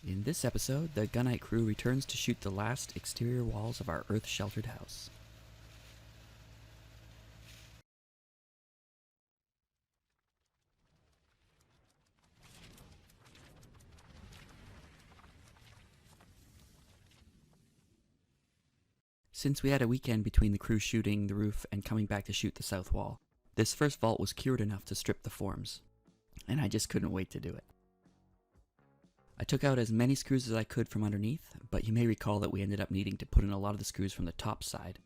In this episode, the Gunite crew returns to shoot the last exterior walls of our earth-sheltered house. Since we had a weekend between the crew shooting the roof and coming back to shoot the south wall, this first vault was cured enough to strip the forms, and I just couldn't wait to do it. I took out as many screws as I could from underneath, but you may recall that we ended up needing to put in a lot of the screws from the top side,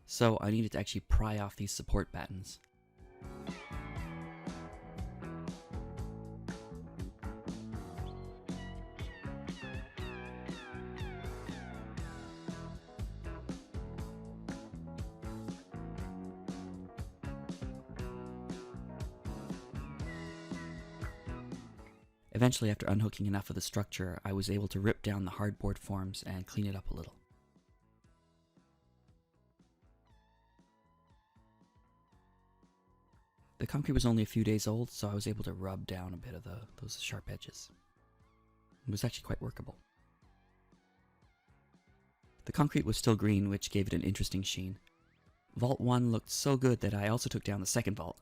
so I needed to actually pry off these support battens. Eventually, after unhooking enough of the structure, I was able to rip down the hardboard forms and clean it up a little. The concrete was only a few days old, so I was able to rub down a bit of those sharp edges. It was actually quite workable. The concrete was still green, which gave it an interesting sheen. Vault 1 looked so good that I also took down the second vault.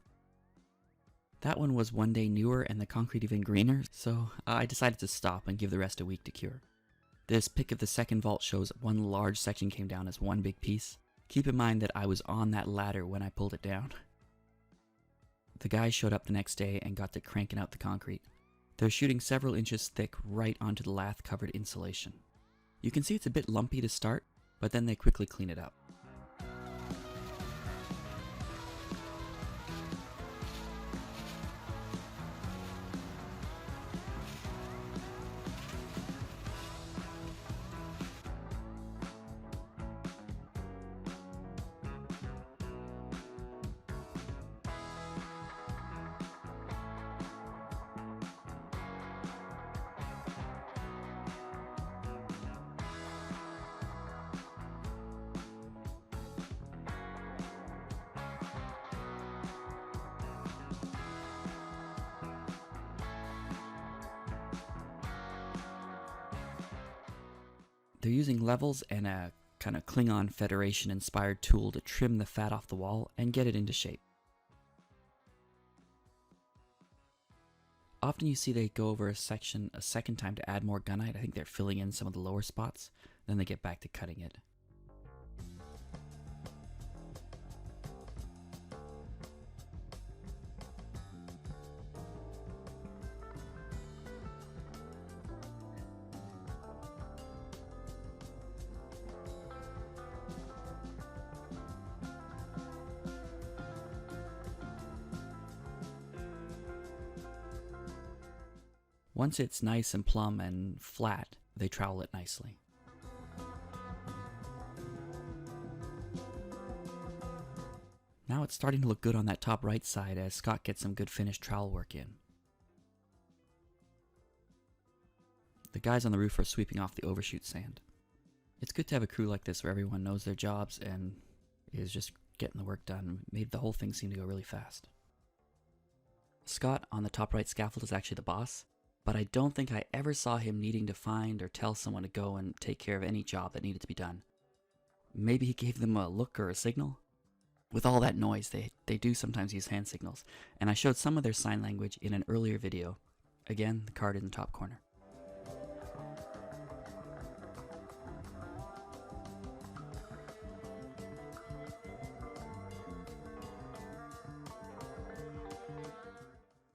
That one was one day newer and the concrete even greener, so I decided to stop and give the rest a week to cure. This pic of the second vault shows one large section came down as one big piece. Keep in mind that I was on that ladder when I pulled it down. The guys showed up the next day and got to cranking out the concrete. They're shooting several inches thick right onto the lath-covered insulation. You can see it's a bit lumpy to start, but then they quickly clean it up. They're using levels and a kind of Klingon Federation inspired tool to trim the fat off the wall and get it into shape. Often you see they go over a section a second time to add more gunite. I think they're filling in some of the lower spots, then they get back to cutting it. Once it's nice and plumb and flat, they trowel it nicely. Now it's starting to look good on that top right side as Scott gets some good finished trowel work in. The guys on the roof are sweeping off the overshoot sand. It's good to have a crew like this where everyone knows their jobs and is just getting the work done. Made the whole thing seem to go really fast. Scott on the top right scaffold is actually the boss, but I don't think I ever saw him needing to find or tell someone to go and take care of any job that needed to be done. Maybe he gave them a look or a signal? With all that noise, they do sometimes use hand signals, and I showed some of their sign language in an earlier video. Again, the card in the top corner.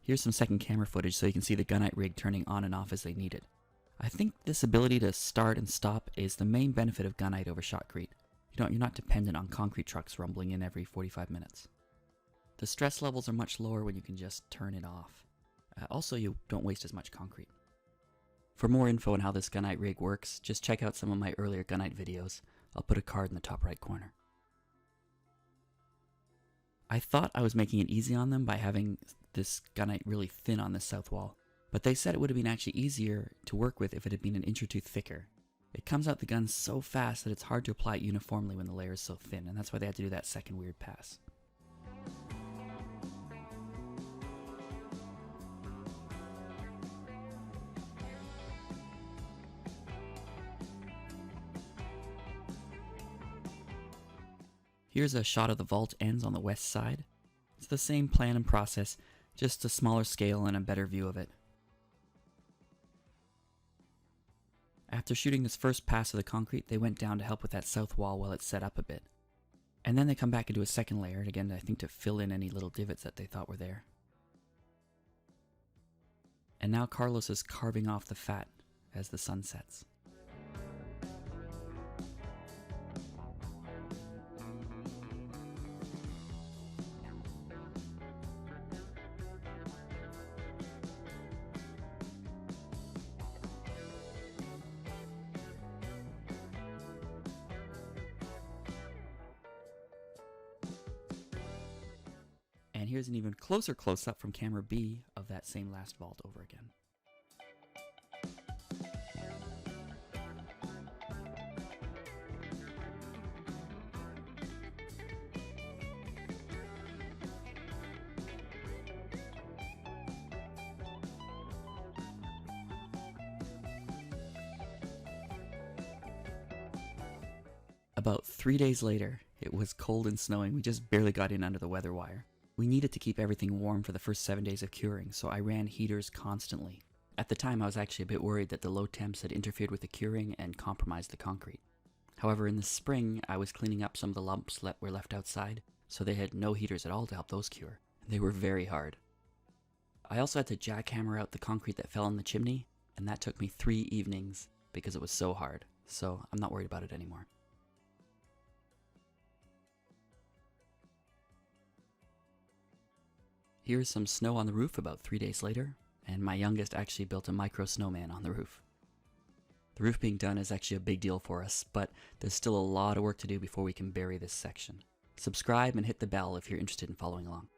Here's some second camera footage so you can see the Gunite rig turning on and off as they need it. I think this ability to start and stop is the main benefit of Gunite over shotcrete. You're not dependent on concrete trucks rumbling in every 45 minutes. The stress levels are much lower when you can just turn it off. Also, you don't waste as much concrete. For more info on how this Gunite rig works, just check out some of my earlier Gunite videos. I'll put a card in the top right corner. I thought I was making it easy on them by having this Gunite really thin on this south wall, but they said it would have been actually easier to work with if it had been an inch or two thicker. It comes out the gun so fast that it's hard to apply it uniformly when the layer is so thin, and that's why they had to do that second weird pass. Here's a shot of the vault ends on the west side. It's the same plan and process, just a smaller scale and a better view of it. After shooting this first pass of the concrete, they went down to help with that south wall while it's set up a bit. And then they come back into a second layer, again I think to fill in any little divots that they thought were there. And now Carlos is carving off the fat as the sun sets. And here's an even closer close-up from camera B of that same last vault over again. About 3 days later, it was cold and snowing. We just barely got in under the weather wire. We needed to keep everything warm for the first 7 days of curing, so I ran heaters constantly. At the time, I was actually a bit worried that the low temps had interfered with the curing and compromised the concrete. However, in the spring, I was cleaning up some of the lumps that were left outside, so they had no heaters at all to help those cure. They were very hard. I also had to jackhammer out the concrete that fell in the chimney, and that took me 3 evenings because it was so hard, so I'm not worried about it anymore. Here's some snow on the roof about 3 days later, and my youngest actually built a micro snowman on the roof. The roof being done is actually a big deal for us, but there's still a lot of work to do before we can bury this section. Subscribe and hit the bell if you're interested in following along.